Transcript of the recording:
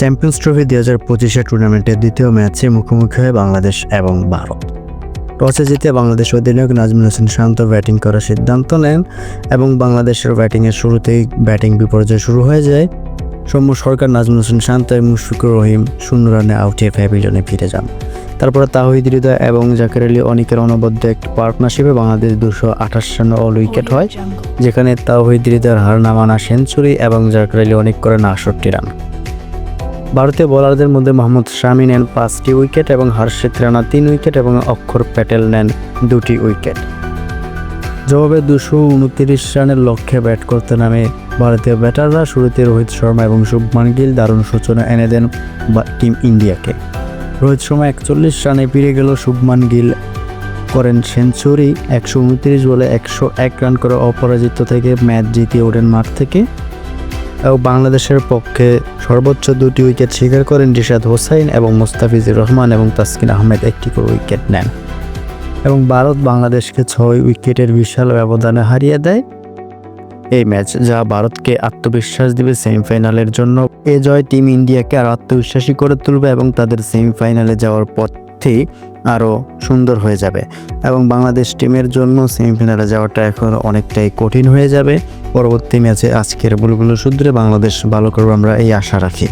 Champions trophy 2025 টুর্নামেন্টের দ্বিতীয় ম্যাচে মুখোমুখি হয় বাংলাদেশ এবং ভারত। টসে জিতে বাংলাদেশ অধিনায়ক নাজমুল হোসেন শান্ত ব্যাটিং করার সিদ্ধান্ত নেন এবং বাংলাদেশের ব্যাটিংয়ের শুরুতেই ব্যাটিং বিপর্যয় শুরু হয়ে যায়। সৌম্য সরকার, নাজমুল হোসেন শান্ত এবং মুশফিকুর রহিম 0 রানে আউট হয়ে প্যাভিলিয়নে ফিরে যান। তারপরে তাওহিদ হৃদয় এবং জাকের আলী অনিকের অনবদ্য একটি পার্টনারশিপে বাংলাদেশ 228 রানে অল উইকেট হয়, যেখানে তাওহিদ হৃদয়ের হার নামানা সেঞ্চুরি এবং জাকের আলী অনিক করেন 68 রান। ভারতীয় বোলারদের মধ্যে মোহাম্মদ শামি নেন 5টি উইকেট এবং হর্ষিত রানা 3 উইকেট এবং অক্ষর প্যাটেল নেন 2টি উইকেট। জবাবে 229 রানের লক্ষ্যে ব্যাট করতে নামে ভারতীয় ব্যাটাররা। শুরুতে রোহিত শর্মা এবং শুভমান গিল দারুণ সূচনা এনে দেন টিম ইন্ডিয়াকে। রোহিত শর্মা 41 রানে ফিরে গেল, শুভমান গিল করেন সেঞ্চুরি। 129 বলে 101 রান করে অপরাজিত থেকে ম্যাচ জিতিয়ে ওঠেন মাঠ থেকে এবং বাংলাদেশের পক্ষে সর্বোচ্চ 2টি উইকেট শিকার করেন রিশাদ হোসাইন এবং মুস্তাফিজুর রহমান এবং তাসকিন আহমেদ 1টি করে উইকেট নেন এবং ভারত বাংলাদেশকে 6 উইকেটের বিশাল ব্যবধানে হারিয়ে দেয় এই ম্যাচ, যা ভারতকে আত্মবিশ্বাস দিবে সেমিফাইনালের জন্য। এই জয় টিম ইন্ডিয়াকে আরও আত্মবিশ্বাসী করে তুলবে এবং তাদের সেমিফাইনালে যাওয়ার পথে আরও সুন্দর হয়ে যাবে এবং বাংলাদেশ টিমের জন্য সেমিফাইনালে যাওয়াটা এখন অনেকটাই কঠিন হয়ে যাবে। পরবর্তী ম্যাচে আজকের বুলবুল শুধরে বাংলাদেশ ভালো করবে, আমরা এই আশা রাখি।